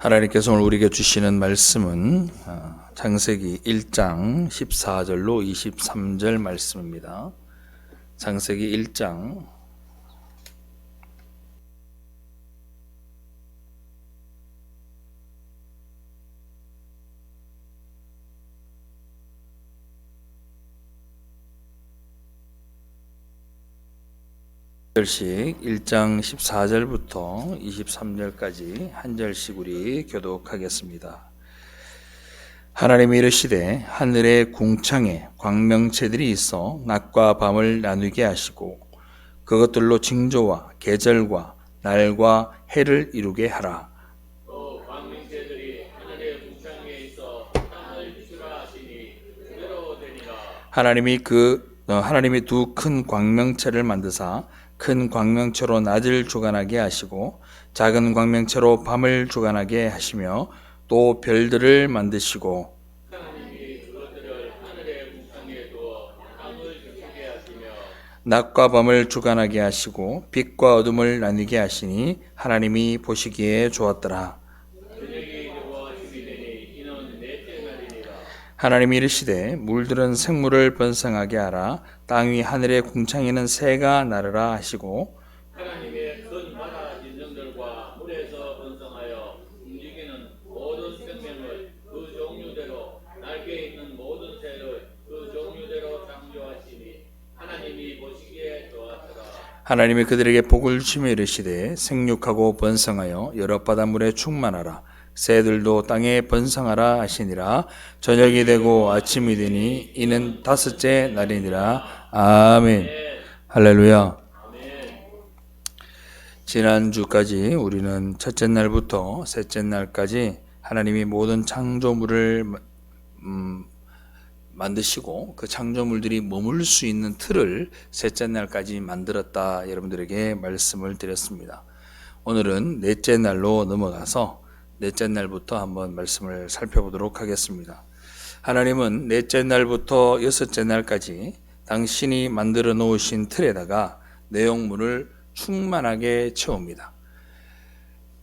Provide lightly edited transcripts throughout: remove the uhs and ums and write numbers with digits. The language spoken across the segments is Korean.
하나님께서 오늘 우리에게 주시는 말씀은 창세기 1장 14절로 23절 말씀입니다. 창세기 1장 1장 14절부터 23절까지 한 절씩 우리 교독하겠습니다. 하나님이 이르시되 하늘의 궁창에 광명체들이 있어 낮과 밤을 나누게 하시고 그것들로 징조와 계절과 날과 해를 이루게 하라. 또 광명체들이 하늘의 궁창에 있어 땅을 비추라 하시니 그대로 되니라. 하나님이 두 큰 광명체를 만드사 큰 광명체로 낮을 주관하게 하시고 작은 광명체로 밤을 주관하게 하시며 또 별들을 만드시고 하나님이 그것들을 하늘의 궁창에 두어 땅을 비추게 하시며 낮과 밤을 주관하게 하시고 빛과 어둠을 나뉘게 하시니 하나님이 보시기에 좋았더라. 저녁이 이르고 아침이 되니 이는 넷째 날이니라. 하나님이 이르시되 물들은 생물을 번성하게 하라. 땅 위 하늘의 궁창에는 새가 나르라 하시고 하나님의 큰 바다 진정들과 물에서 번성하여 움직이는 모든 생명을 그 종류대로 날개 있는 모든 새를 그 종류대로 창조하시니 하나님이 보시기에 좋았더라. 하나님이 그들에게 복을 주시며 이르시되 생육하고 번성하여 여러 바닷물에 충만하라. 새들도 땅에 번성하라 하시니라. 저녁이 되고 아침이 되니 이는 다섯째 날이니라. 아멘. 할렐루야. 지난주까지 우리는 첫째 날부터 셋째 날까지 하나님이 모든 창조물을 만드시고 그 창조물들이 머물 수 있는 틀을 셋째 날까지 만들었다 여러분들에게 말씀을 드렸습니다. 오늘은 넷째 날로 넘어가서 넷째 날부터 한번 말씀을 살펴보도록 하겠습니다. 하나님은 넷째 날부터 여섯째 날까지 당신이 만들어 놓으신 틀에다가 내용물을 충만하게 채웁니다.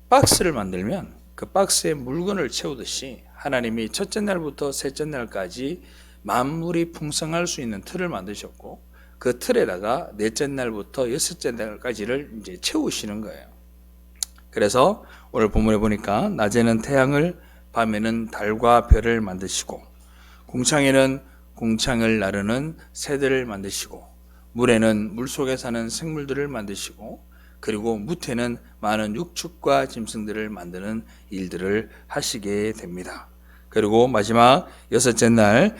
박스를 만들면 그 박스에 물건을 채우듯이 하나님이 첫째 날부터 셋째 날까지 만물이 풍성할 수 있는 틀을 만드셨고 그 틀에다가 넷째 날부터 여섯째 날까지를 이제 채우시는 거예요. 그래서 오늘 본문에 보니까 낮에는 태양을, 밤에는 달과 별을 만드시고 궁창에는 궁창을 나르는 새들을 만드시고 물에는 물속에 사는 생물들을 만드시고 그리고 무태는 많은 육축과 짐승들을 만드는 일들을 하시게 됩니다. 그리고 마지막 여섯째 날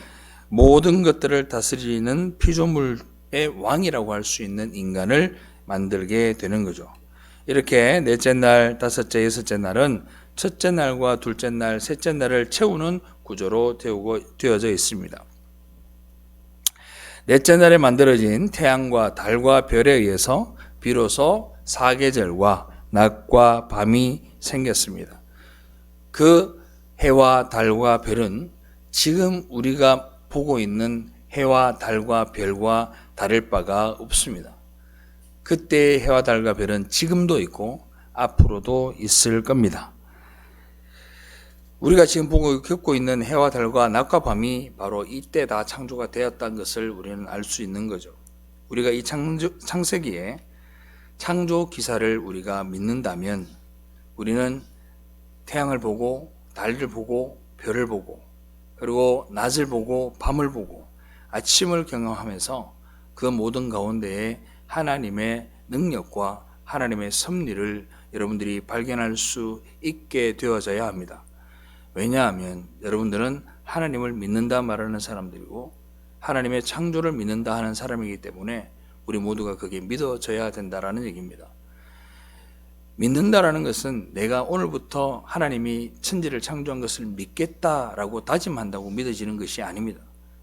모든 것들을 다스리는 피조물의 왕이라고 할 수 있는 인간을 만들게 되는 거죠. 이렇게 넷째 날, 다섯째, 여섯째 날은 첫째 날과 둘째 날, 셋째 날을 채우는 구조로 되어져 있습니다. 넷째 날에 만들어진 태양과 달과 별에 의해서 비로소 사계절과 낮과 밤이 생겼습니다. 그 해와 달과 별은 지금 우리가 보고 있는 해와 달과 별과 다를 바가 없습니다. 그때의 해와 달과 별은 지금도 있고 앞으로도 있을 겁니다. 우리가 지금 겪고 있는 해와 달과 낮과 밤이 바로 이때 다 창조가 되었다는 것을 우리는 알 수 있는 거죠. 우리가 이 창세기에 창조 기사를 우리가 믿는다면 우리는 태양을 보고 달을 보고 별을 보고 그리고 낮을 보고 밤을 보고 아침을 경험하면서 그 모든 가운데에 하나님의 능력과 하나님의 섭리를 여러분들이 발견할 수 있게 되어져야 합니다. 왜냐하면 여러분들은 하나님을 믿는다 말하는 사람들이고 하나님의 창조를 믿는다 하는 사람이기 때문에 우리 모두가 그게 믿어져야 된다라는 얘기입니다. 믿는다라는 것은 내가 오늘부터 하나님이 천지를 창조한 것을 믿겠다라고 다짐한다고 믿어지는 것이 아닙니다.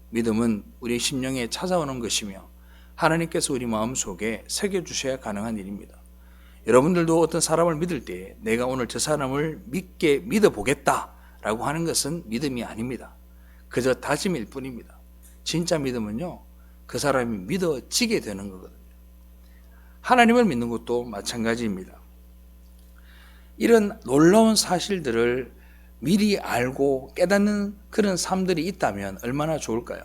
믿음은 우리 심령에 찾아오는 것이며 하나님께서 우리 마음속에 새겨주셔야 가능한 일입니다. 여러분들도 어떤 사람을 믿을 때 내가 오늘 저 사람을 믿어보겠다 라고 하는 것은 믿음이 아닙니다. 그저 다짐일 뿐입니다. 진짜 믿음은요, 그 사람이 믿어지게 되는 거거든요. 하나님을 믿는 것도 마찬가지입니다. 이런 놀라운 사실들을 미리 알고 깨닫는 그런 삶들이 있다면 얼마나 좋을까요?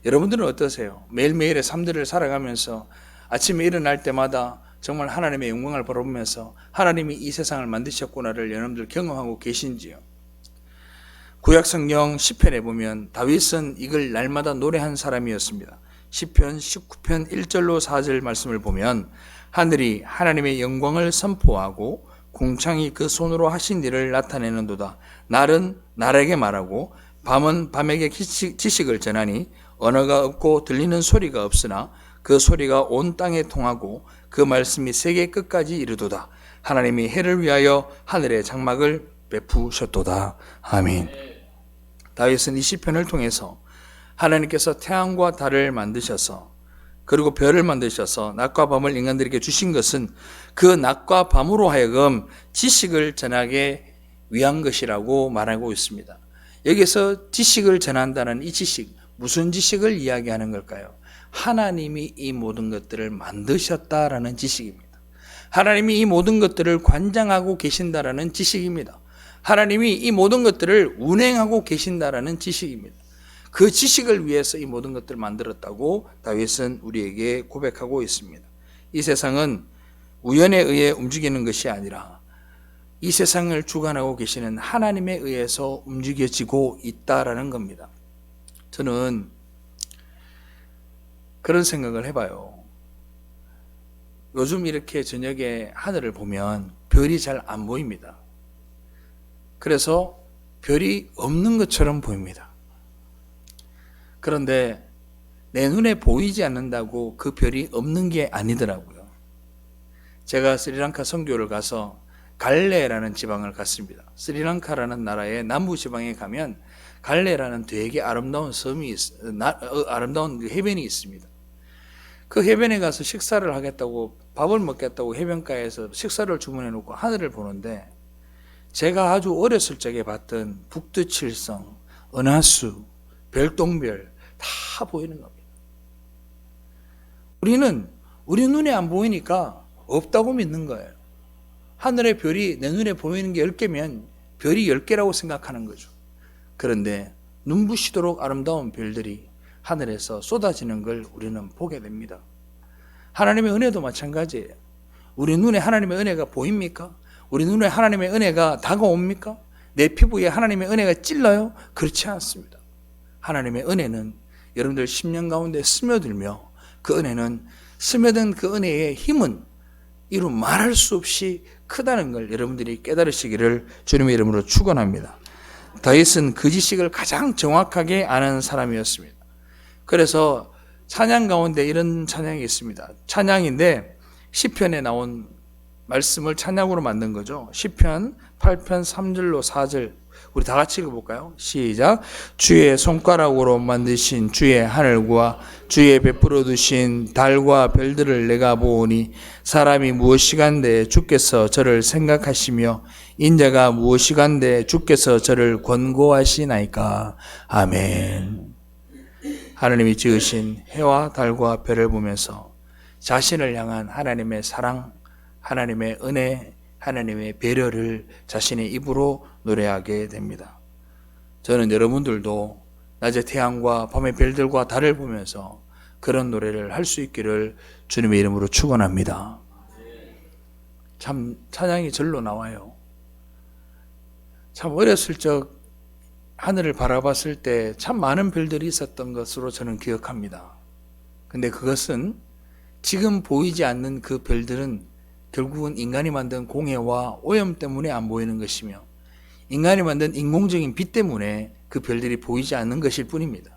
여러분들은 어떠세요? 매일매일의 삶들을 살아가면서 아침에 일어날 때마다 정말 하나님의 영광을 바라보면서 하나님이 이 세상을 만드셨구나를 여러분들 경험하고 계신지요? 구약성경 시편에 보면 다윗은 이걸 날마다 노래한 사람이었습니다. 시편 19편 1절로 4절 말씀을 보면 하늘이 하나님의 영광을 선포하고 궁창이 그 손으로 하신 일을 나타내는도다. 날은 날에게 말하고 밤은 밤에게 지식을 전하니 언어가 없고 들리는 소리가 없으나 그 소리가 온 땅에 통하고 그 말씀이 세계 끝까지 이르도다. 하나님이 해를 위하여 하늘의 장막을 베푸셨도다. 아멘. 다윗은 이 시편을 통해서 하나님께서 태양과 달을 만드셔서 그리고 별을 만드셔서 낮과 밤을 인간들에게 주신 것은 그 낮과 밤으로 하여금 지식을 전하게 위한 것이라고 말하고 있습니다. 여기서 지식을 전한다는 이 지식, 무슨 지식을 이야기하는 걸까요? 하나님이 이 모든 것들을 만드셨다라는 지식입니다. 하나님이 이 모든 것들을 관장하고 계신다라는 지식입니다. 하나님이 이 모든 것들을 운행하고 계신다라는 지식입니다. 그 지식을 위해서 이 모든 것들을 만들었다고 다윗은 우리에게 고백하고 있습니다. 이 세상은 우연에 의해 움직이는 것이 아니라 이 세상을 주관하고 계시는 하나님에 의해서 움직여지고 있다라는 겁니다. 저는 그런 생각을 해봐요. 요즘 이렇게 저녁에 하늘을 보면 별이 잘 안 보입니다. 그래서 별이 없는 것처럼 보입니다. 그런데 내 눈에 보이지 않는다고 그 별이 없는 게 아니더라고요. 제가 스리랑카 선교를 가서 갈레라는 지방을 갔습니다. 스리랑카라는 나라의 남부 지방에 가면 갈레라는 되게 아름다운 섬이 아름다운 해변이 있습니다. 그 해변에 가서 식사를 하겠다고 밥을 먹겠다고 해변가에서 식사를 주문해 놓고 하늘을 보는데 제가 아주 어렸을 적에 봤던 북두칠성, 은하수, 별똥별 다 보이는 겁니다. 우리는 우리 눈에 안 보이니까 없다고 믿는 거예요. 하늘의 별이 내 눈에 보이는 게 10개면 별이 10개라고 생각하는 거죠. 그런데 눈부시도록 아름다운 별들이 하늘에서 쏟아지는 걸 우리는 보게 됩니다. 하나님의 은혜도 마찬가지예요. 우리 눈에 하나님의 은혜가 보입니까? 우리 눈에 하나님의 은혜가 다가옵니까? 내 피부에 하나님의 은혜가 찔러요? 그렇지 않습니다. 하나님의 은혜는 여러분들 10년 가운데 스며들며 그 은혜는 스며든 그 은혜의 힘은 이루 말할 수 없이 크다는 걸 여러분들이 깨달으시기를 주님의 이름으로 축원합니다. 다윗은 그 지식을 가장 정확하게 아는 사람이었습니다. 그래서 찬양 가운데 이런 찬양이 있습니다. 찬양인데 시편에 나온 말씀을 찬양으로 만든 거죠. 시편 8편 3절로 4절 우리 다 같이 읽어볼까요? 시작. 주의 손가락으로 만드신 주의 하늘과 주의 베풀어 두신 달과 별들을 내가 보오니 사람이 무엇이간데 주께서 저를 생각하시며 인자가 무엇이간데 주께서 저를 권고하시나이까. 아멘. 하나님이 지으신 해와 달과 별을 보면서 자신을 향한 하나님의 사랑, 하나님의 은혜, 하나님의 배려를 자신의 입으로 노래하게 됩니다. 저는 여러분들도 낮의 태양과 밤의 별들과 달을 보면서 그런 노래를 할 수 있기를 주님의 이름으로 축원합니다. 참 찬양이 절로 나와요. 참 어렸을 적 하늘을 바라봤을 때 참 많은 별들이 있었던 것으로 저는 기억합니다. 근데 그것은 지금 보이지 않는 그 별들은 결국은 인간이 만든 공해와 오염 때문에 안 보이는 것이며 인간이 만든 인공적인 빛 때문에 그 별들이 보이지 않는 것일 뿐입니다.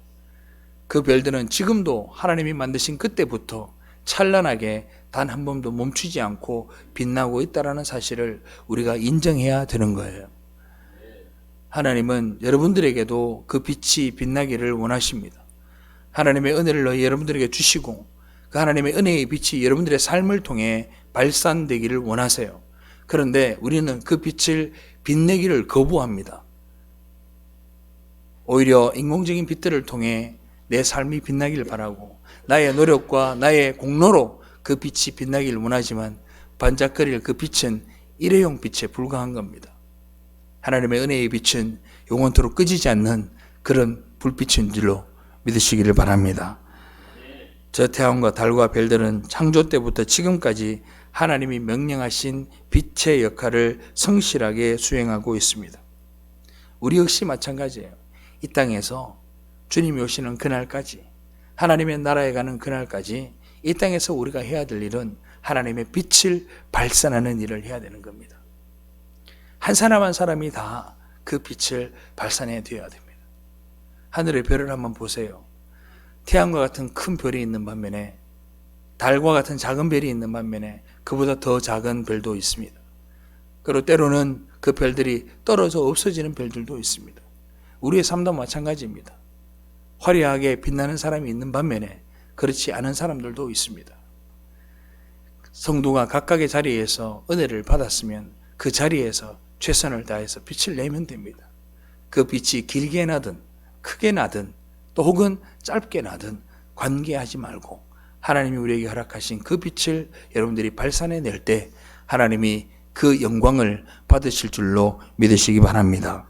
그 별들은 지금도 하나님이 만드신 그때부터 찬란하게 단 한 번도 멈추지 않고 빛나고 있다는 사실을 우리가 인정해야 되는 거예요. 하나님은 여러분들에게도 그 빛이 빛나기를 원하십니다. 하나님의 은혜를 여러분들에게 주시고 그 하나님의 은혜의 빛이 여러분들의 삶을 통해 발산되기를 원하세요. 그런데 우리는 그 빛을 빛내기를 거부합니다. 오히려 인공적인 빛들을 통해 내 삶이 빛나기를 바라고 나의 노력과 나의 공로로 그 빛이 빛나기를 원하지만 반짝거릴 그 빛은 일회용 빛에 불과한 겁니다. 하나님의 은혜의 빛은 영원토록 끄지지 않는 그런 불빛인 줄로 믿으시기를 바랍니다. 저 태양과 달과 별들은 창조 때부터 지금까지 하나님이 명령하신 빛의 역할을 성실하게 수행하고 있습니다. 우리 역시 마찬가지예요. 이 땅에서 주님이 오시는 그날까지, 하나님의 나라에 가는 그날까지 이 땅에서 우리가 해야 될 일은 하나님의 빛을 발산하는 일을 해야 되는 겁니다. 한 사람 한 사람이 다 그 빛을 발산해야 됩니다. 하늘의 별을 한번 보세요. 태양과 같은 큰 별이 있는 반면에, 달과 같은 작은 별이 있는 반면에 그보다 더 작은 별도 있습니다. 그리고 때로는 그 별들이 떨어져 없어지는 별들도 있습니다. 우리의 삶도 마찬가지입니다. 화려하게 빛나는 사람이 있는 반면에 그렇지 않은 사람들도 있습니다. 성도가 각각의 자리에서 은혜를 받았으면 그 자리에서 최선을 다해서 빛을 내면 됩니다. 그 빛이 길게 나든 크게 나든 또 혹은 짧게 나든 관계하지 말고 하나님이 우리에게 허락하신 그 빛을 여러분들이 발산해낼 때 하나님이 그 영광을 받으실 줄로 믿으시기 바랍니다.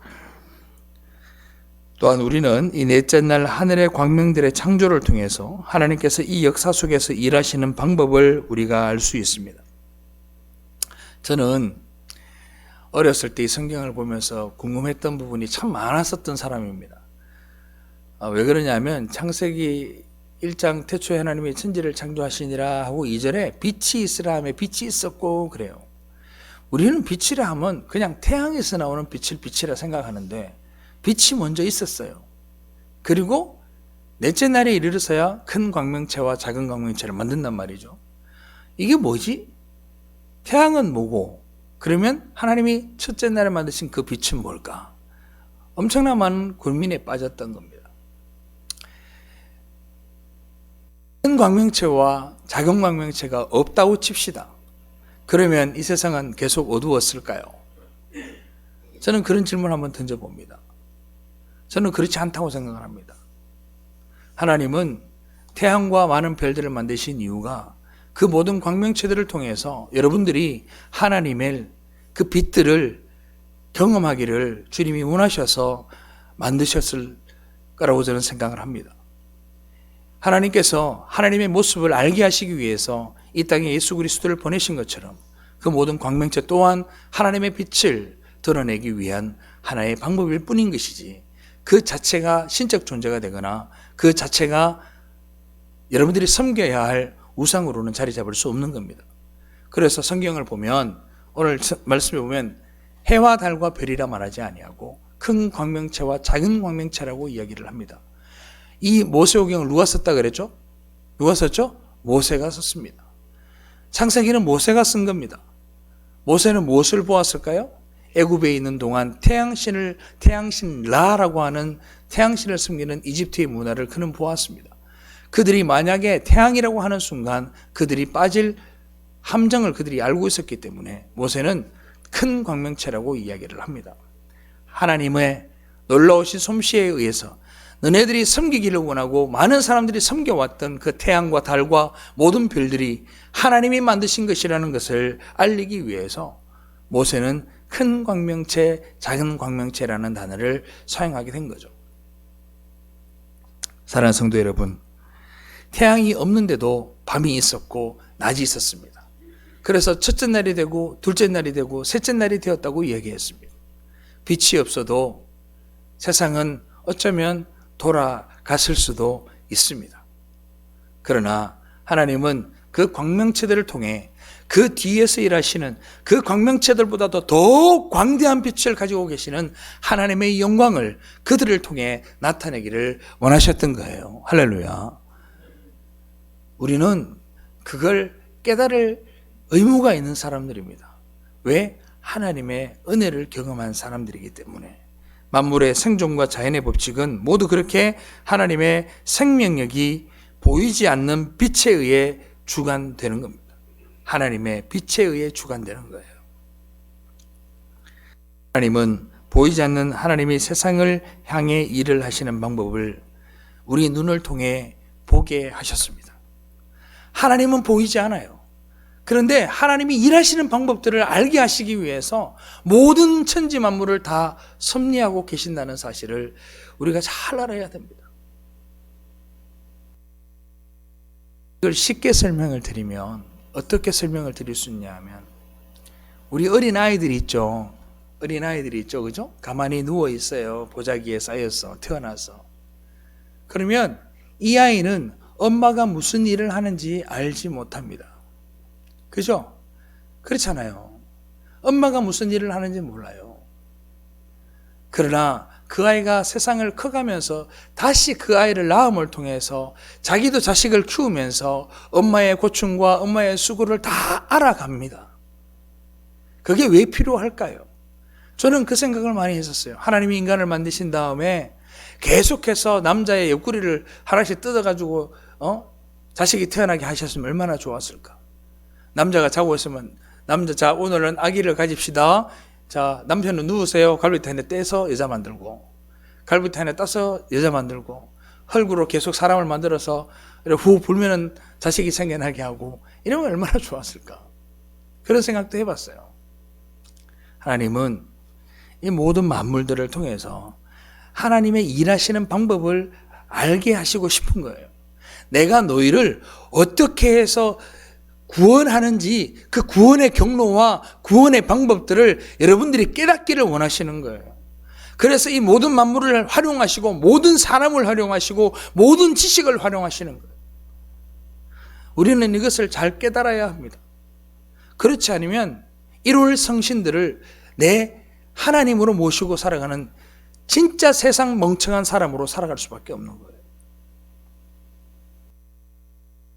또한 우리는 이 넷째 날 하늘의 광명들의 창조를 통해서 하나님께서 이 역사 속에서 일하시는 방법을 우리가 알 수 있습니다. 저는 어렸을 때 이 성경을 보면서 궁금했던 부분이 참 많았었던 사람입니다. 왜 그러냐면 창세기 1장 태초에 하나님이 천지를 창조하시니라 하고 2절에 빛이 있으라 하며 빛이 있었고 그래요. 우리는 빛이라 하면 그냥 태양에서 나오는 빛을 빛이라 생각하는데 빛이 먼저 있었어요. 그리고 넷째 날에 이르러서야 큰 광명체와 작은 광명체를 만든단 말이죠. 이게 뭐지? 태양은 뭐고? 그러면 하나님이 첫째 날에 만드신 그 빛은 뭘까? 엄청난 많은 고민에 빠졌던 겁니다. 큰 광명체와 작은 광명체가 없다고 칩시다. 그러면 이 세상은 계속 어두웠을까요? 저는 그런 질문을 한번 던져봅니다. 저는 그렇지 않다고 생각을 합니다. 하나님은 태양과 많은 별들을 만드신 이유가 그 모든 광명체들을 통해서 여러분들이 하나님의 그 빛들을 경험하기를 주님이 원하셔서 만드셨을 거라고 저는 생각을 합니다. 하나님께서 하나님의 모습을 알게 하시기 위해서 이 땅에 예수 그리스도를 보내신 것처럼 그 모든 광명체 또한 하나님의 빛을 드러내기 위한 하나의 방법일 뿐인 것이지 그 자체가 신적 존재가 되거나 그 자체가 여러분들이 섬겨야 할 우상으로는 자리 잡을 수 없는 겁니다. 그래서 성경을 보면 오늘 말씀에 보면 해와 달과 별이라 말하지 아니하고 큰 광명체와 작은 광명체라고 이야기를 합니다. 이 모세오경을 누가 썼다 그랬죠? 누가 썼죠? 모세가 썼습니다. 창세기는 모세가 쓴 겁니다. 모세는 무엇을 보았을까요? 애굽에 있는 동안 태양신 라라고 하는 태양신을 섬기는 이집트의 문화를 그는 보았습니다. 그들이 만약에 태양이라고 하는 순간 그들이 빠질 함정을 그들이 알고 있었기 때문에 모세는 큰 광명체라고 이야기를 합니다. 하나님의 놀라우신 솜씨에 의해서 너네들이 섬기기를 원하고 많은 사람들이 섬겨왔던 그 태양과 달과 모든 별들이 하나님이 만드신 것이라는 것을 알리기 위해서 모세는 큰 광명체, 작은 광명체라는 단어를 사용하게 된 거죠. 사랑하는 성도 여러분, 태양이 없는데도 밤이 있었고 낮이 있었습니다. 그래서 첫째 날이 되고 둘째 날이 되고 셋째 날이 되었다고 이야기했습니다. 빛이 없어도 세상은 어쩌면 돌아갔을 수도 있습니다. 그러나 하나님은 그 광명체들을 통해 그 뒤에서 일하시는 그 광명체들보다도 더욱 광대한 빛을 가지고 계시는 하나님의 영광을 그들을 통해 나타내기를 원하셨던 거예요. 할렐루야. 우리는 그걸 깨달을 의무가 있는 사람들입니다. 왜? 하나님의 은혜를 경험한 사람들이기 때문에. 만물의 생존과 자연의 법칙은 모두 그렇게 하나님의 생명력이 보이지 않는 빛에 의해 주관되는 겁니다. 하나님의 빛에 의해 주관되는 거예요. 하나님은 보이지 않는 하나님이 세상을 향해 일을 하시는 방법을 우리 눈을 통해 보게 하셨습니다. 하나님은 보이지 않아요. 그런데 하나님이 일하시는 방법들을 알게 하시기 위해서 모든 천지 만물을 다 섭리하고 계신다는 사실을 우리가 잘 알아야 됩니다. 이걸 쉽게 설명을 드리면 어떻게 설명을 드릴 수 있냐 하면, 우리 어린아이들이 있죠. 그죠? 가만히 누워 있어요. 보자기에 쌓여서 태어나서. 그러면 이 아이는 엄마가 무슨 일을 하는지 알지 못합니다. 그죠? 그렇잖아요. 엄마가 무슨 일을 하는지 몰라요. 그러나 그 아이가 세상을 커가면서 다시 그 아이를 낳음을 통해서 자기도 자식을 키우면서 엄마의 고충과 엄마의 수고를 다 알아갑니다. 그게 왜 필요할까요? 저는 그 생각을 많이 했었어요. 하나님이 인간을 만드신 다음에 계속해서 남자의 옆구리를 하나씩 뜯어가지고 자식이 태어나게 하셨으면 얼마나 좋았을까. 남자가 자고 있으면 자 오늘은 아기를 가집시다. 자 남편은 누우세요. 갈비탕 안에 떼서 여자 만들고, 갈비탕 안에 따서 여자 만들고, 흙으로 계속 사람을 만들어서 후 불면은 자식이 생겨나게 하고, 이러면 얼마나 좋았을까. 그런 생각도 해봤어요. 하나님은 이 모든 만물들을 통해서 하나님의 일하시는 방법을 알게 하시고 싶은 거예요. 내가 너희를 어떻게 해서 구원하는지 그 구원의 경로와 구원의 방법들을 여러분들이 깨닫기를 원하시는 거예요. 그래서 이 모든 만물을 활용하시고 모든 사람을 활용하시고 모든 지식을 활용하시는 거예요. 우리는 이것을 잘 깨달아야 합니다. 그렇지 않으면 이룰 성신들을 내 하나님으로 모시고 살아가는 진짜 세상 멍청한 사람으로 살아갈 수밖에 없는 거예요.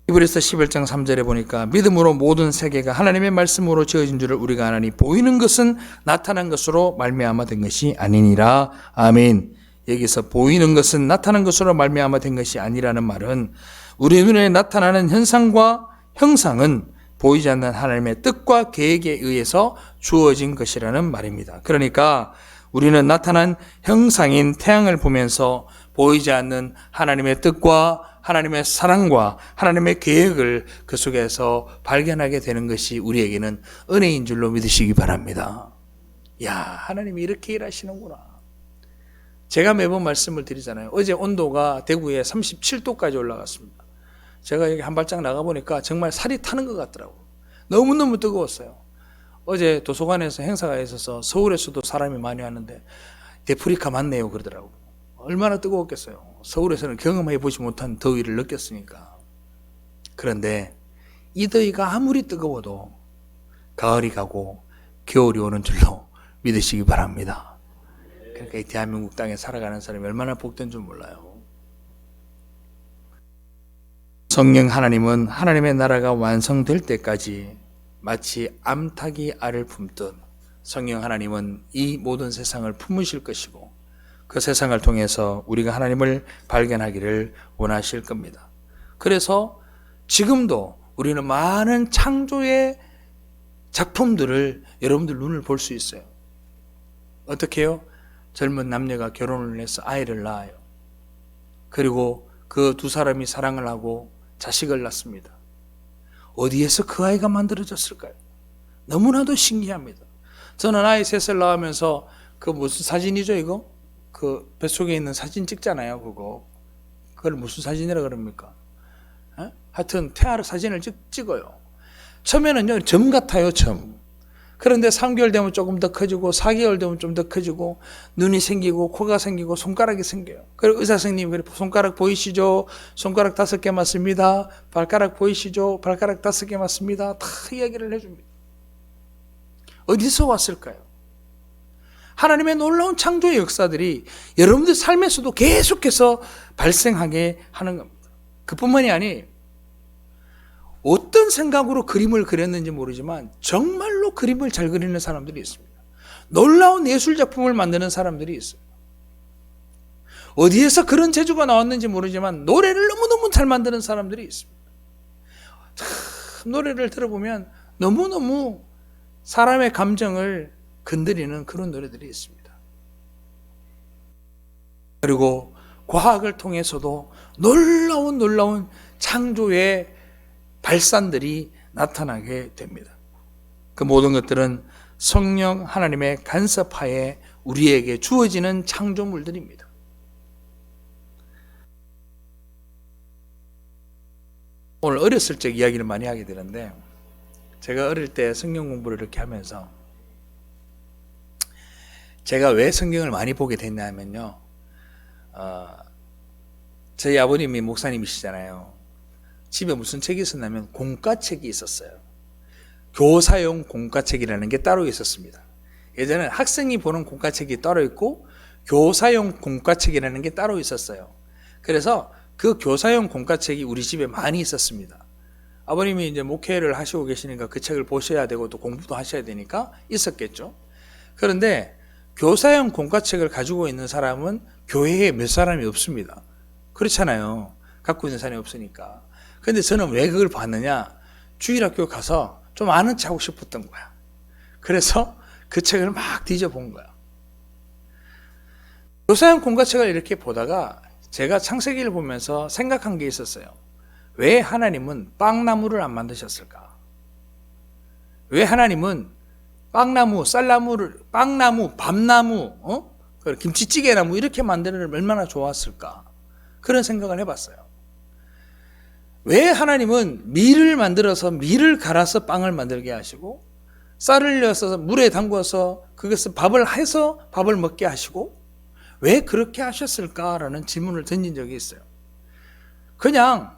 히브리서 11장 3절에 보니까 믿음으로 모든 세계가 하나님의 말씀으로 지어진 줄을 우리가 아나니 보이는 것은 나타난 것으로 말미암아 된 것이 아니니라. 아멘. 여기서 보이는 것은 나타난 것으로 말미암아 된 것이 아니라는 말은 우리 눈에 나타나는 현상과 형상은 보이지 않는 하나님의 뜻과 계획에 의해서 주어진 것이라는 말입니다. 그러니까 우리는 나타난 형상인 태양을 보면서 보이지 않는 하나님의 뜻과 하나님의 사랑과 하나님의 계획을 그 속에서 발견하게 되는 것이 우리에게는 은혜인 줄로 믿으시기 바랍니다. 야, 하나님이 이렇게 일하시는구나. 제가 매번 말씀을 드리잖아요. 어제 온도가 대구에 37도까지 올라갔습니다. 제가 여기 한 발짝 나가보니까 정말 살이 타는 것 같더라고요. 너무너무 뜨거웠어요. 어제 도서관에서 행사가 있어서 서울에서도 사람이 많이 왔는데 데프리카 맞네요 그러더라고요. 얼마나 뜨거웠겠어요. 서울에서는 경험해 보지 못한 더위를 느꼈으니까. 그런데 이 더위가 아무리 뜨거워도 가을이 가고 겨울이 오는 줄로 믿으시기 바랍니다. 그러니까 이 대한민국 땅에 살아가는 사람이 얼마나 복된 줄 몰라요. 성령 하나님은 하나님의 나라가 완성될 때까지 마치 암탉이 알을 품듯 성령 하나님은 이 모든 세상을 품으실 것이고 그 세상을 통해서 우리가 하나님을 발견하기를 원하실 겁니다. 그래서 지금도 우리는 많은 창조의 작품들을 여러분들 눈을 볼 수 있어요. 어떻게 해요? 젊은 남녀가 결혼을 해서 아이를 낳아요. 그리고 그 두 사람이 사랑을 하고 자식을 낳습니다. 어디에서 그 아이가 만들어졌을까요? 너무나도 신기합니다. 저는 아이 셋을 낳으면서 그 무슨 사진이죠 이거? 그 뱃속에 있는 사진 찍잖아요 그거. 그걸 무슨 사진이라 그럽니까? 하여튼 태아를 사진을 찍어요. 처음에는요 점 같아요 점. 그런데 3개월 되면 조금 더 커지고 4개월 되면 좀 더 커지고 눈이 생기고 코가 생기고 손가락이 생겨요. 그리고 의사 선생님이 손가락 보이시죠? 손가락 5개 맞습니다. 발가락 보이시죠? 발가락 5개 맞습니다. 다 이야기를 해줍니다. 어디서 왔을까요? 하나님의 놀라운 창조의 역사들이 여러분들 삶에서도 계속해서 발생하게 하는 겁니다. 그뿐만이 아니에요. 어떤 생각으로 그림을 그렸는지 모르지만 정말로 그림을 잘 그리는 사람들이 있습니다. 놀라운 예술작품을 만드는 사람들이 있어요. 어디에서 그런 재주가 나왔는지 모르지만 노래를 너무너무 잘 만드는 사람들이 있습니다. 참 노래를 들어보면 너무너무 사람의 감정을 건드리는 그런 노래들이 있습니다. 그리고 과학을 통해서도 놀라운 창조의 발산들이 나타나게 됩니다. 그 모든 것들은 성령 하나님의 간섭하에 우리에게 주어지는 창조물들입니다. 오늘 어렸을 적 이야기를 많이 하게 되는데, 제가 어릴 때 성경 공부를 이렇게 하면서 제가 왜 성경을 많이 보게 됐냐면요, 저희 아버님이 목사님이시잖아요. 집에 무슨 책이 있었냐면 공과책이 있었어요. 교사용 공과책이라는 게 따로 있었습니다. 예전에는 학생이 보는 공과책이 따로 있고 교사용 공과책이라는 게 따로 있었어요. 그래서 그 교사용 공과책이 우리 집에 많이 있었습니다. 아버님이 이제 목회를 하시고 계시니까 그 책을 보셔야 되고 또 공부도 하셔야 되니까 있었겠죠. 그런데 교사용 공과책을 가지고 있는 사람은 교회에 몇 사람이 없습니다. 그렇잖아요. 갖고 있는 사람이 없으니까. 근데 저는 왜 그걸 봤느냐? 주일학교 가서 좀 아는 척 하고 싶었던 거야. 그래서 그 책을 막 뒤져본 거야. 교사용 공과책을 이렇게 보다가 제가 창세기를 보면서 생각한 게 있었어요. 왜 하나님은 빵나무를 안 만드셨을까? 왜 하나님은 빵나무, 쌀나무를, 빵나무, 밤나무, 김치찌개나무 이렇게 만드는 얼마나 좋았을까? 그런 생각을 해봤어요. 왜 하나님은 밀을 만들어서 밀을 갈아서 빵을 만들게 하시고 쌀을 넣어서 물에 담궈서 그것을 밥을 해서 밥을 먹게 하시고 왜 그렇게 하셨을까라는 질문을 던진 적이 있어요. 그냥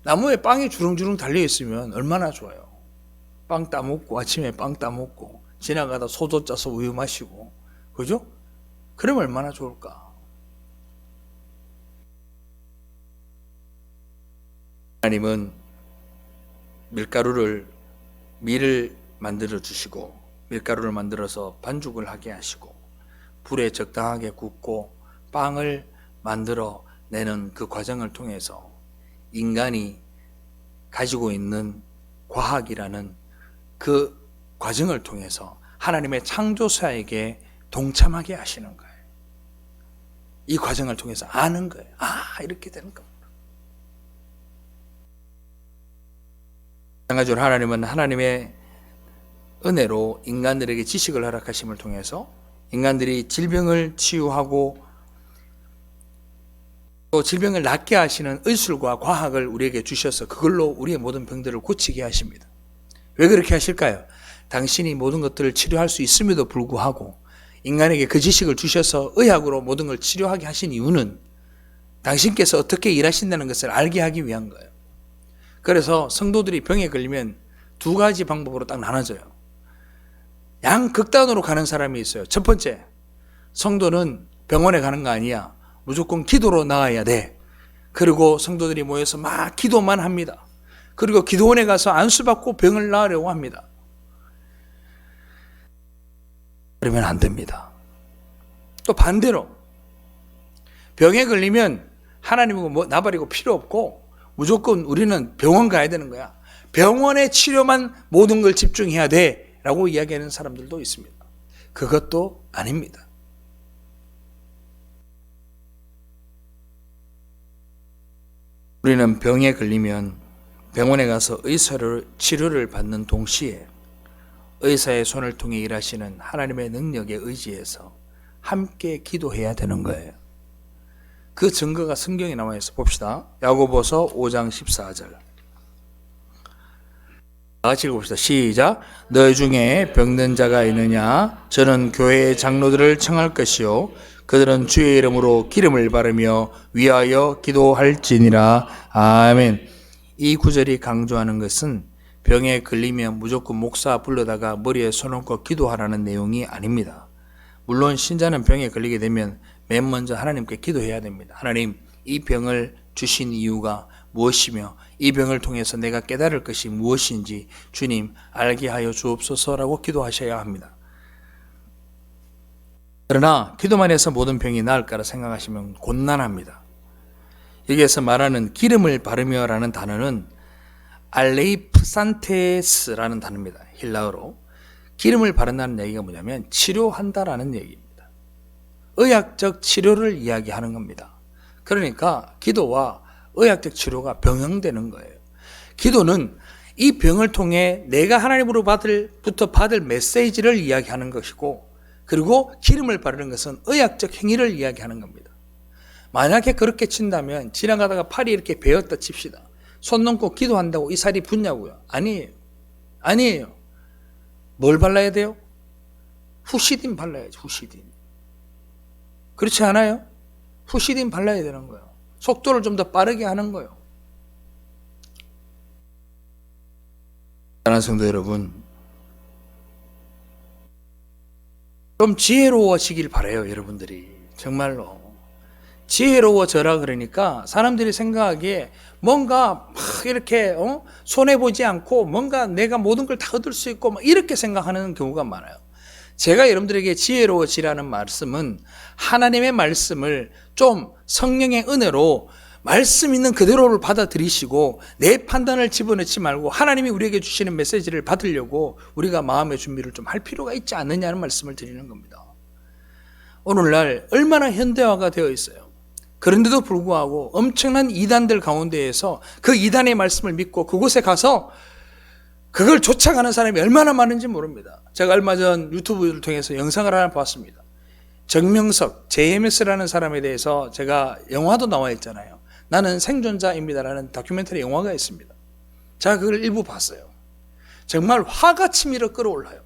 나무에 빵이 주렁주렁 달려있으면 얼마나 좋아요. 빵 따먹고 아침에 빵 따먹고 지나가다 소주 짜서 우유 마시고 그죠? 그러면 얼마나 좋을까? 하나님은 밀을 만들어 주시고 밀가루를 만들어서 반죽을 하게 하시고 불에 적당하게 굽고 빵을 만들어 내는 그 과정을 통해서 인간이 가지고 있는 과학이라는 그 과정을 통해서 하나님의 창조사에게 동참하게 하시는 거예요. 이 과정을 통해서 아는 거예요. 이렇게 되는 겁니다. 마찬가지로 하나님은 하나님의 은혜로 인간들에게 지식을 허락하심을 통해서 인간들이 질병을 치유하고 또 질병을 낫게 하시는 의술과 과학을 우리에게 주셔서 그걸로 우리의 모든 병들을 고치게 하십니다. 왜 그렇게 하실까요? 당신이 모든 것들을 치료할 수 있음에도 불구하고 인간에게 그 지식을 주셔서 의학으로 모든 걸 치료하게 하신 이유는 당신께서 어떻게 일하신다는 것을 알게 하기 위한 거예요. 그래서 성도들이 병에 걸리면 두 가지 방법으로 딱 나눠져요. 양극단으로 가는 사람이 있어요. 첫 번째, 성도는 병원에 가는 거 아니야. 무조건 기도로 나아야 돼. 그리고 성도들이 모여서 막 기도만 합니다. 그리고 기도원에 가서 안수받고 병을 나으려고 합니다. 그러면 안 됩니다. 또 반대로 병에 걸리면 하나님은 나발이고 필요 없고 무조건 우리는 병원 가야 되는 거야. 병원의 치료만 모든 걸 집중해야 돼 라고 이야기하는 사람들도 있습니다. 그것도 아닙니다. 우리는 병에 걸리면 병원에 가서 치료를 받는 동시에 의사의 손을 통해 일하시는 하나님의 능력에 의지해서 함께 기도해야 되는 거예요. 그 증거가 성경에 나와 있어 봅시다. 야고보서 5장 14절. 다 같이 읽어봅시다. 시작. 너희 중에 병든 자가 있느냐? 저는 교회의 장로들을 청할 것이요 그들은 주의 이름으로 기름을 바르며 위하여 기도할지니라. 아멘. 이 구절이 강조하는 것은 병에 걸리면 무조건 목사 불러다가 머리에 손 얹고 기도하라는 내용이 아닙니다. 물론 신자는 병에 걸리게 되면 맨 먼저 하나님께 기도해야 됩니다. 하나님, 이 병을 주신 이유가 무엇이며 이 병을 통해서 내가 깨달을 것이 무엇인지 주님 알게 하여 주옵소서라고 기도하셔야 합니다. 그러나 기도만 해서 모든 병이 나을까라 생각하시면 곤란합니다. 여기에서 말하는 기름을 바르며라는 단어는 알레이프산테스라는 단어입니다. 힐라어로. 기름을 바른다는 얘기가 뭐냐면 치료한다라는 얘기입니다. 의학적 치료를 이야기하는 겁니다. 그러니까 기도와 의학적 치료가 병행되는 거예요. 기도는 이 병을 통해 내가 하나님으로부터 받을 메시지를 이야기하는 것이고, 그리고 기름을 바르는 것은 의학적 행위를 이야기하는 겁니다. 만약에 그렇게 친다면 지나가다가 팔이 이렇게 베었다 칩시다. 손 넘고 기도한다고 이 살이 붙냐고요? 아니에요. 아니에요. 뭘 발라야 돼요? 후시딘 발라야죠. 후시딘. 그렇지 않아요? 후시딘 발라야 되는 거예요. 속도를 좀 더 빠르게 하는 거예요. 사랑하는 성도 여러분, 좀 지혜로워지길 바라요. 여러분들이 정말로 지혜로워져라. 그러니까 사람들이 생각하기에 뭔가 막 이렇게 손해보지 않고 뭔가 내가 모든 걸 다 얻을 수 있고 막 이렇게 생각하는 경우가 많아요. 제가 여러분들에게 지혜로워지라는 말씀은 하나님의 말씀을 좀 성령의 은혜로 말씀 있는 그대로를 받아들이시고 내 판단을 집어넣지 말고 하나님이 우리에게 주시는 메시지를 받으려고 우리가 마음의 준비를 좀 할 필요가 있지 않느냐는 말씀을 드리는 겁니다. 오늘날 얼마나 현대화가 되어 있어요. 그런데도 불구하고 엄청난 이단들 가운데에서 그 이단의 말씀을 믿고 그곳에 가서 그걸 쫓아가는 사람이 얼마나 많은지 모릅니다. 제가 얼마 전 유튜브를 통해서 영상을 하나 봤습니다. 정명석, JMS라는 사람에 대해서 제가 영화도 나와 있잖아요. 나는 생존자입니다라는 다큐멘터리 영화가 있습니다. 제가 그걸 일부 봤어요. 정말 화가 치밀어 끌어올라요.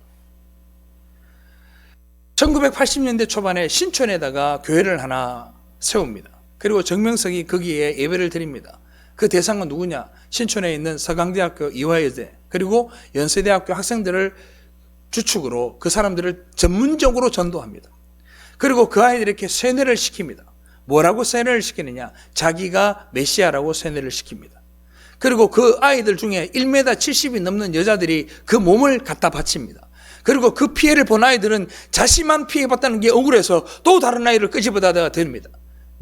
1980년대 초반에 신촌에다가 교회를 하나 세웁니다. 그리고 정명석이 거기에 예배를 드립니다. 그 대상은 누구냐? 신촌에 있는 서강대학교 이화여대 그리고 연세대학교 학생들을 주축으로 그 사람들을 전문적으로 전도합니다. 그리고 그 아이들에게 세뇌를 시킵니다. 뭐라고 세뇌를 시키느냐? 자기가 메시아라고 세뇌를 시킵니다. 그리고 그 아이들 중에 1m 70이 넘는 여자들이 그 몸을 갖다 바칩니다. 그리고 그 피해를 본 아이들은 자신만 피해봤다는 게 억울해서 또 다른 아이를 끄집어다가 드립니다.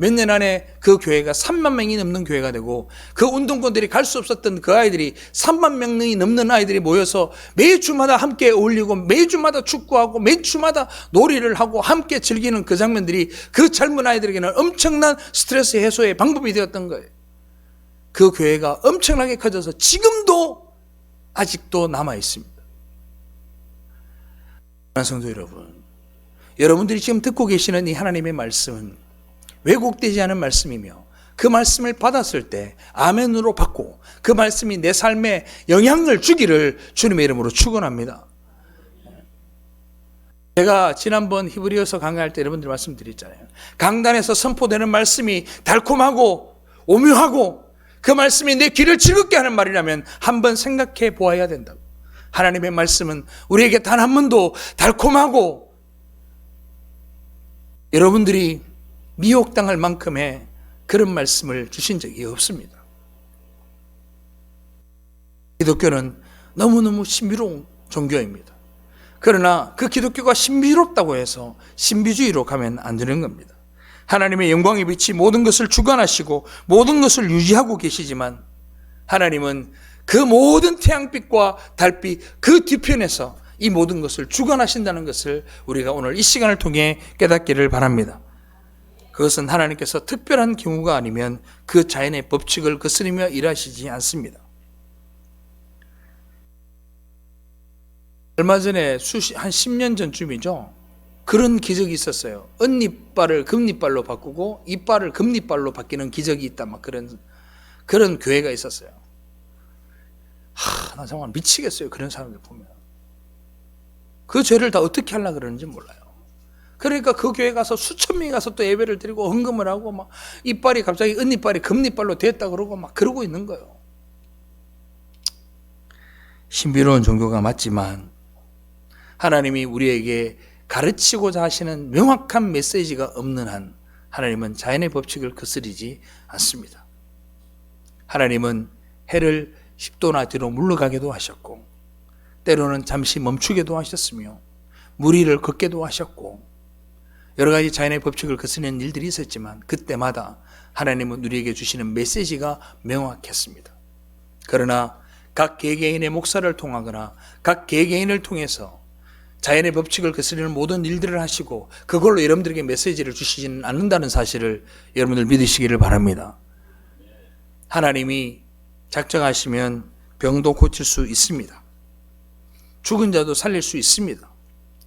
몇 년 안에 그 교회가 3만 명이 넘는 교회가 되고 그 운동권들이 갈 수 없었던 그 아이들이 3만 명이 넘는 아이들이 모여서 매주마다 함께 어울리고 매주마다 축구하고 매주마다 놀이를 하고 함께 즐기는 그 장면들이 그 젊은 아이들에게는 엄청난 스트레스 해소의 방법이 되었던 거예요. 그 교회가 엄청나게 커져서 지금도 아직도 남아 있습니다. 성도 여러분, 여러분들이 지금 듣고 계시는 이 하나님의 말씀은 왜곡되지 않은 말씀이며 그 말씀을 받았을 때 아멘으로 받고 그 말씀이 내 삶에 영향을 주기를 주님의 이름으로 축원합니다. 제가 지난번 히브리어서 강의할 때 여러분들 말씀드렸잖아요. 강단에서 선포되는 말씀이 달콤하고 오묘하고 그 말씀이 내 귀를 즐겁게 하는 말이라면 한번 생각해 보아야 된다고. 하나님의 말씀은 우리에게 단 한 번도 달콤하고 여러분들이 미혹당할 만큼의 그런 말씀을 주신 적이 없습니다. 기독교는 너무너무 신비로운 종교입니다. 그러나 그 기독교가 신비롭다고 해서 신비주의로 가면 안 되는 겁니다. 하나님의 영광의 빛이 모든 것을 주관하시고 모든 것을 유지하고 계시지만 하나님은 그 모든 태양빛과 달빛 그 뒤편에서 이 모든 것을 주관하신다는 것을 우리가 오늘 이 시간을 통해 깨닫기를 바랍니다. 그것은 하나님께서 특별한 경우가 아니면 그 자연의 법칙을 거스르며 일하시지 않습니다. 얼마 전에 한 10년 전쯤이죠. 그런 기적이 있었어요. 언니빨을 금니빨로 바꾸고 이빨을 금니빨로 바뀌는 기적이 있다. 막 그런 교회가 있었어요. 나 정말 미치겠어요. 그런 사람들 보면. 그 죄를 다 어떻게 하려고 그러는지 몰라요. 그러니까 그 교회 가서 수천 명이 가서 또 예배를 드리고 헌금을 하고 막 이빨이 갑자기 언니빨이 금니빨로 됐다 그러고 막 그러고 있는 거예요. 신비로운 종교가 맞지만 하나님이 우리에게 가르치고자 하시는 명확한 메시지가 없는 한 하나님은 자연의 법칙을 거스르지 않습니다. 하나님은 해를 10도나 뒤로 물러가게도 하셨고 때로는 잠시 멈추게도 하셨으며 무리를 걷게도 하셨고 여러 가지 자연의 법칙을 거스르는 일들이 있었지만 그때마다 하나님은 우리에게 주시는 메시지가 명확했습니다. 그러나 각 개개인의 목사를 통하거나 각 개개인을 통해서 자연의 법칙을 거스르는 모든 일들을 하시고 그걸로 여러분들에게 메시지를 주시지는 않는다는 사실을 여러분들 믿으시기를 바랍니다. 하나님이 작정하시면 병도 고칠 수 있습니다. 죽은 자도 살릴 수 있습니다.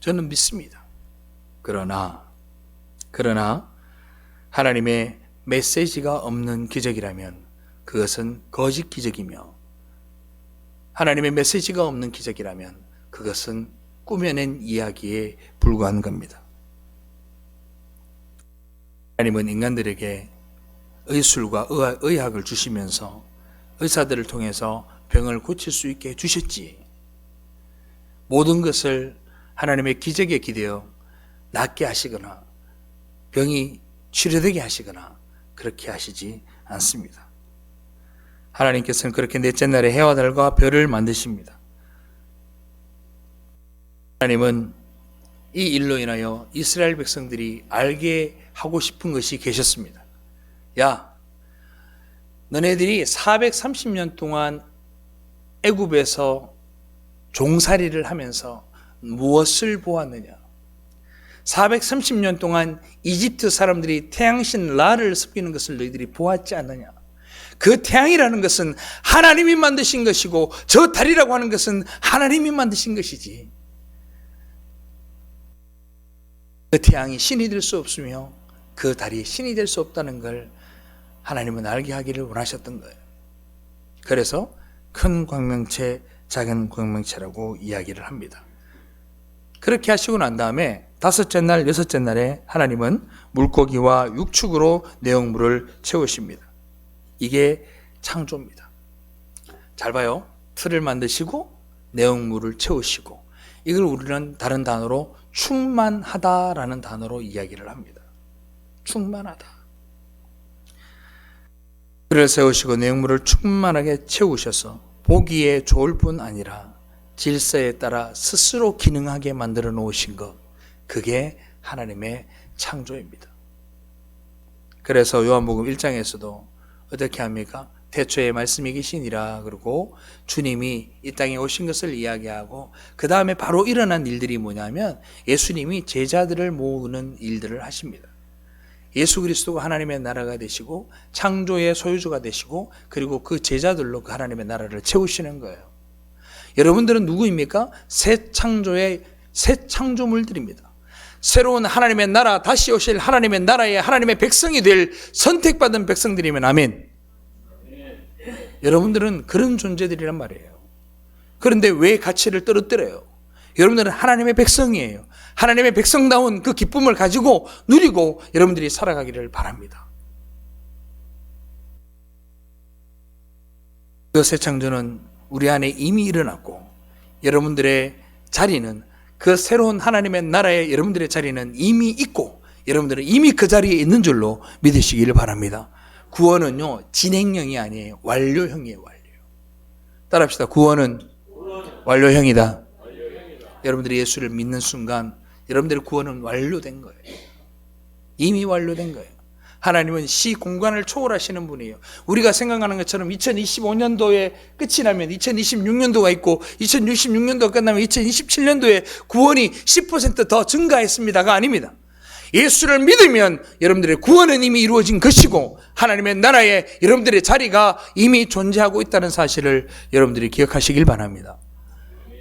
저는 믿습니다. 그러나 하나님의 메시지가 없는 기적이라면 그것은 거짓 기적이며, 하나님의 메시지가 없는 기적이라면 그것은 꾸며낸 이야기에 불과한 겁니다. 하나님은 인간들에게 의술과 의학을 주시면서 의사들을 통해서 병을 고칠 수 있게 해주셨지, 모든 것을 하나님의 기적에 기대어 낫게 하시거나 병이 치료되게 하시거나 그렇게 하시지 않습니다. 하나님께서는 그렇게 넷째 날에 해와 달과 별을 만드십니다. 하나님은 이 일로 인하여 이스라엘 백성들이 알게 하고 싶은 것이 계셨습니다. 야, 너네들이 430년 동안 애굽에서 종살이를 하면서 무엇을 보았느냐? 430년 동안 이집트 사람들이 태양신 라를 섬기는 것을 너희들이 보았지 않느냐? 그 태양이라는 것은 하나님이 만드신 것이고 저 달이라고 하는 것은 하나님이 만드신 것이지, 그 태양이 신이 될 수 없으며 그 달이 신이 될 수 없다는 걸 하나님은 알게 하기를 원하셨던 거예요. 그래서 큰 광명체, 작은 광명체라고 이야기를 합니다. 그렇게 하시고 난 다음에 다섯째 날, 여섯째 날에 하나님은 물고기와 육축으로 내용물을 채우십니다. 이게 창조입니다. 잘 봐요. 틀을 만드시고 내용물을 채우시고, 이걸 우리는 다른 단어로 충만하다라는 단어로 이야기를 합니다. 충만하다. 틀을 세우시고 내용물을 충만하게 채우셔서 보기에 좋을 뿐 아니라 질서에 따라 스스로 기능하게 만들어 놓으신 것, 그게 하나님의 창조입니다. 그래서 요한복음 1장에서도 어떻게 합니까? 태초에 말씀이 계시니라 그러고 주님이 이 땅에 오신 것을 이야기하고, 그 다음에 바로 일어난 일들이 뭐냐면 예수님이 제자들을 모으는 일들을 하십니다. 예수 그리스도가 하나님의 나라가 되시고 창조의 소유주가 되시고, 그리고 그 제자들로 그 하나님의 나라를 채우시는 거예요. 여러분들은 누구입니까? 새 창조물들입니다. 새로운 하나님의 나라, 다시 오실 하나님의 나라의 하나님의 백성이 될 선택받은 백성들이면 아멘. 여러분들은 그런 존재들이란 말이에요. 그런데 왜 가치를 떨어뜨려요? 여러분들은 하나님의 백성이에요. 하나님의 백성다운 그 기쁨을 가지고 누리고 여러분들이 살아가기를 바랍니다. 그 새 창조는 우리 안에 이미 일어났고, 여러분들의 자리는, 그 새로운 하나님의 나라에 여러분들의 자리는 이미 있고, 여러분들은 이미 그 자리에 있는 줄로 믿으시기를 바랍니다. 구원은요, 진행형이 아니에요. 완료형이에요. 완료. 따라합시다. 구원은 완료형이다. 여러분들이 예수를 믿는 순간 여러분들의 구원은 완료된 거예요. 이미 완료된 거예요. 하나님은 시 공간을 초월하시는 분이에요. 우리가 생각하는 것처럼 2025년도에 끝이 나면 2026년도가 있고 2026년도가 끝나면 2027년도에 구원이 10% 더 증가했습니다가 아닙니다. 예수를 믿으면 여러분들의 구원은 이미 이루어진 것이고 하나님의 나라에 여러분들의 자리가 이미 존재하고 있다는 사실을 여러분들이 기억하시길 바랍니다.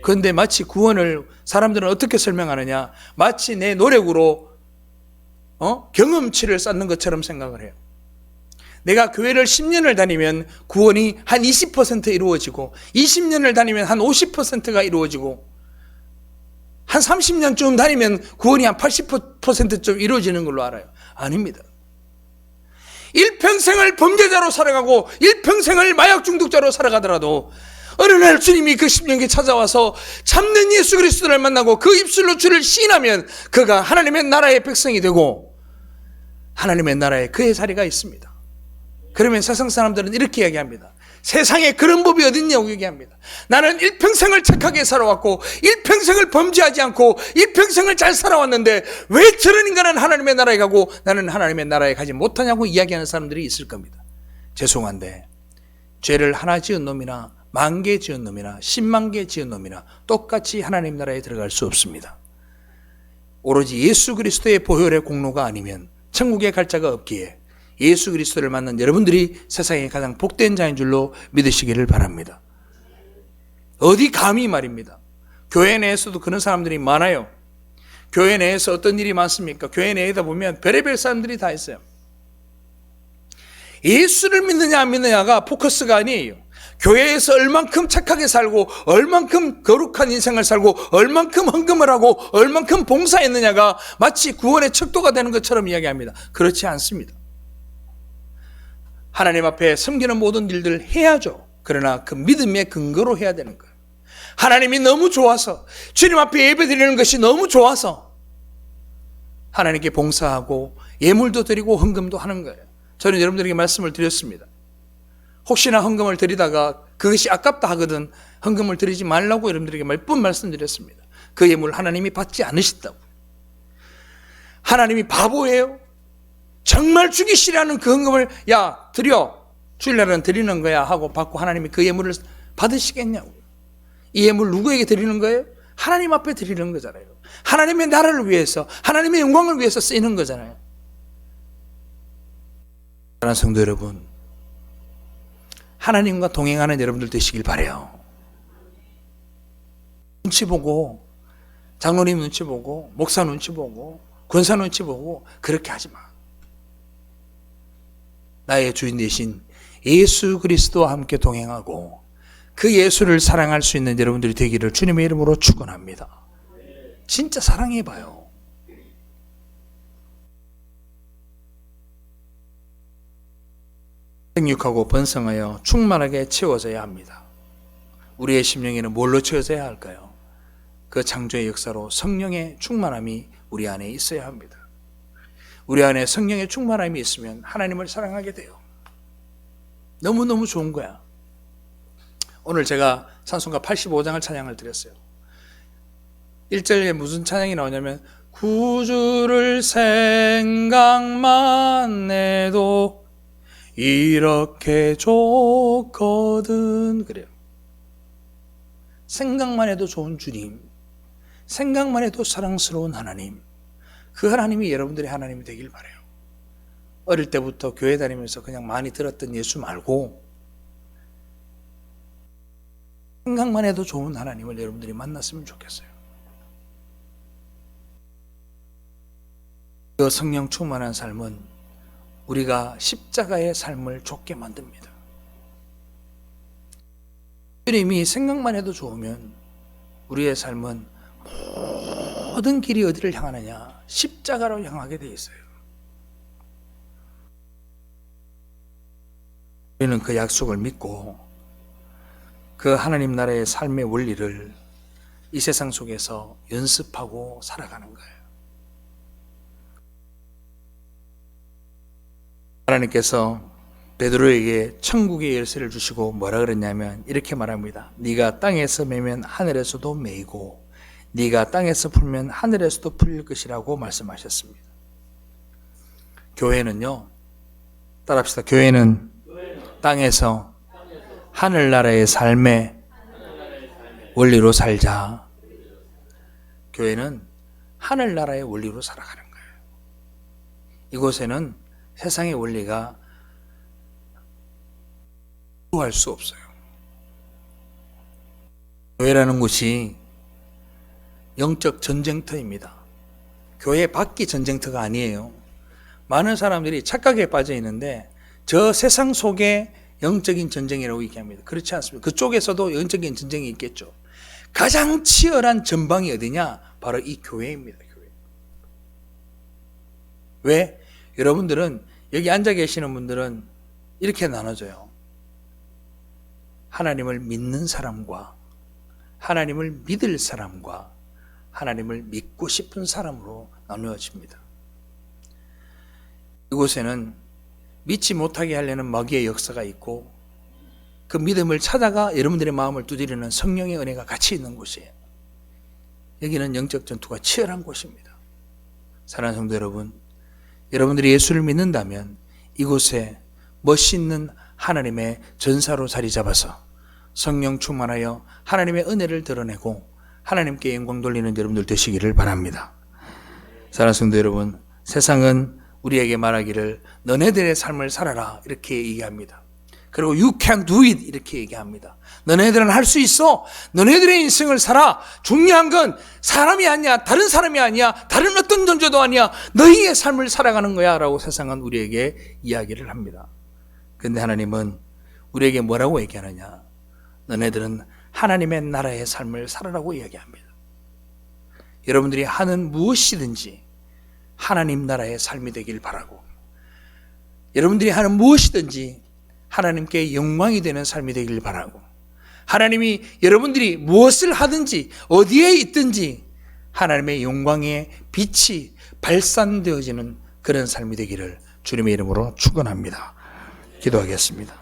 그런데 마치 구원을 사람들은 어떻게 설명하느냐, 마치 내 노력으로 경험치를 쌓는 것처럼 생각을 해요. 내가 교회를 10년을 다니면 구원이 한 20% 이루어지고, 20년을 다니면 한 50%가 이루어지고, 한 30년쯤 다니면 구원이 한 80%쯤 이루어지는 걸로 알아요. 아닙니다. 일평생을 범죄자로 살아가고 일평생을 마약 중독자로 살아가더라도 어느 날 주님이 그 심령에 찾아와서 참는 예수 그리스도를 만나고 그 입술로 주를 시인하면 그가 하나님의 나라의 백성이 되고 하나님의 나라에 그의 자리가 있습니다. 그러면 세상 사람들은 이렇게 이야기합니다. 세상에 그런 법이 어딨냐고 얘기합니다. 나는 일평생을 착하게 살아왔고 일평생을 범죄하지 않고 일평생을 잘 살아왔는데 왜 저런 인간은 하나님의 나라에 가고 나는 하나님의 나라에 가지 못하냐고 이야기하는 사람들이 있을 겁니다. 죄송한데 죄를 하나 지은 놈이나 10,000개 지은 놈이나 10만 개 지은 놈이나 똑같이 하나님 나라에 들어갈 수 없습니다. 오로지 예수 그리스도의 보혈의 공로가 아니면 천국에 갈 자가 없기에 예수 그리스도를 만난 여러분들이 세상에 가장 복된 자인 줄로 믿으시기를 바랍니다. 어디 감히 말입니다. 교회 내에서도 그런 사람들이 많아요. 교회 내에서 어떤 일이 많습니까? 교회 내에다 보면 별의별 사람들이 다 있어요. 예수를 믿느냐 안 믿느냐가 포커스가 아니에요. 교회에서 얼만큼 착하게 살고 얼만큼 거룩한 인생을 살고 얼만큼 헌금을 하고 얼만큼 봉사했느냐가 마치 구원의 척도가 되는 것처럼 이야기합니다. 그렇지 않습니다. 하나님 앞에 섬기는 모든 일들을 해야죠. 그러나 그 믿음의 근거로 해야 되는 거예요. 하나님이 너무 좋아서, 주님 앞에 예배드리는 것이 너무 좋아서 하나님께 봉사하고 예물도 드리고 헌금도 하는 거예요. 저는 여러분들에게 말씀을 드렸습니다. 혹시나 헌금을 드리다가 그것이 아깝다 하거든 헌금을 드리지 말라고 여러분들에게 몇 번 말씀드렸습니다. 그 예물 하나님이 받지 않으신다고. 하나님이 바보예요? 정말 주기 싫어하는 그 헌금을 야 드려, 주일날은 드리는 거야 하고 받고 하나님이 그 예물을 받으시겠냐고. 이 예물 누구에게 드리는 거예요? 하나님 앞에 드리는 거잖아요. 하나님의 나라를 위해서, 하나님의 영광을 위해서 쓰이는 거잖아요. 사랑하는 성도 여러분, 하나님과 동행하는 여러분들 되시길 바라요. 눈치 보고, 장로님 눈치 보고, 목사 눈치 보고, 권사 눈치 보고 그렇게 하지 마. 나의 주인 되신 예수 그리스도와 함께 동행하고 그 예수를 사랑할 수 있는 여러분들이 되기를 주님의 이름으로 축원합니다. 진짜 사랑해봐요. 생육하고 번성하여 충만하게 채워져야 합니다. 우리의 심령에는 뭘로 채워져야 할까요? 그 창조의 역사로 성령의 충만함이 우리 안에 있어야 합니다. 우리 안에 성령의 충만함이 있으면 하나님을 사랑하게 돼요. 너무너무 좋은 거야. 오늘 제가 찬송가 85장을 찬양을 드렸어요. 1절에 무슨 찬양이 나오냐면 구주를 생각만 해도 이렇게 좋거든 그래요. 생각만 해도 좋은 주님, 생각만 해도 사랑스러운 하나님, 그 하나님이 여러분들의 하나님이 되길 바라요. 어릴 때부터 교회 다니면서 그냥 많이 들었던 예수 말고 생각만 해도 좋은 하나님을 여러분들이 만났으면 좋겠어요. 그 성령 충만한 삶은 우리가 십자가의 삶을 좇게 만듭니다. 주님이 생각만 해도 좋으면 우리의 삶은 모든 길이 어디를 향하느냐? 십자가로 향하게 되어 있어요. 우리는 그 약속을 믿고 그 하나님 나라의 삶의 원리를 이 세상 속에서 연습하고 살아가는 거예요. 하나님께서 베드로에게 천국의 열쇠를 주시고 뭐라 그랬냐면 이렇게 말합니다. 네가 땅에서 매면 하늘에서도 매이고 네가 땅에서 풀면 하늘에서도 풀릴 것이라고 말씀하셨습니다. 교회는요, 따라합시다. 교회는 땅에서 하늘나라의 삶의 원리로 살자. 교회는 하늘나라의 원리로 살아가는 거예요. 이곳에는 세상의 원리가 구할 수 없어요. 교회라는 곳이 영적 전쟁터입니다. 교회 밖이 전쟁터가 아니에요. 많은 사람들이 착각에 빠져 있는데 저 세상 속에 영적인 전쟁이라고 얘기합니다. 그렇지 않습니다. 그쪽에서도 영적인 전쟁이 있겠죠. 가장 치열한 전방이 어디냐? 바로 이 교회입니다. 교회. 왜? 여러분들은 여기 앉아 계시는 분들은 이렇게 나눠져요. 하나님을 믿는 사람과 하나님을 믿을 사람과 하나님을 믿고 싶은 사람으로 나누어집니다. 이곳에는 믿지 못하게 하려는 마귀의 역사가 있고 그 믿음을 찾아가 여러분들의 마음을 두드리는 성령의 은혜가 같이 있는 곳이에요. 여기는 영적 전투가 치열한 곳입니다. 사랑하는 성도 여러분, 여러분들이 예수를 믿는다면 이곳에 멋있는 하나님의 전사로 자리 잡아서 성령 충만하여 하나님의 은혜를 드러내고 하나님께 영광 돌리는 여러분들 되시기를 바랍니다. 사랑하는 성도 여러분, 세상은 우리에게 말하기를 너네들의 삶을 살아라 이렇게 얘기합니다. 그리고 you can do it 이렇게 얘기합니다. 너네들은 할 수 있어. 너네들의 인생을 살아. 중요한 건 사람이 아니야. 다른 사람이 아니야. 다른 어떤 존재도 아니야. 너희의 삶을 살아가는 거야 라고 세상은 우리에게 이야기를 합니다. 그런데 하나님은 우리에게 뭐라고 얘기하느냐. 너네들은 하나님의 나라의 삶을 살아라고 이야기합니다. 여러분들이 하는 무엇이든지 하나님 나라의 삶이 되길 바라고, 여러분들이 하는 무엇이든지 하나님께 영광이 되는 삶이 되길 바라고, 하나님이 여러분들이 무엇을 하든지 어디에 있든지 하나님의 영광의 빛이 발산되어지는 그런 삶이 되기를 주님의 이름으로 축원합니다. 기도하겠습니다.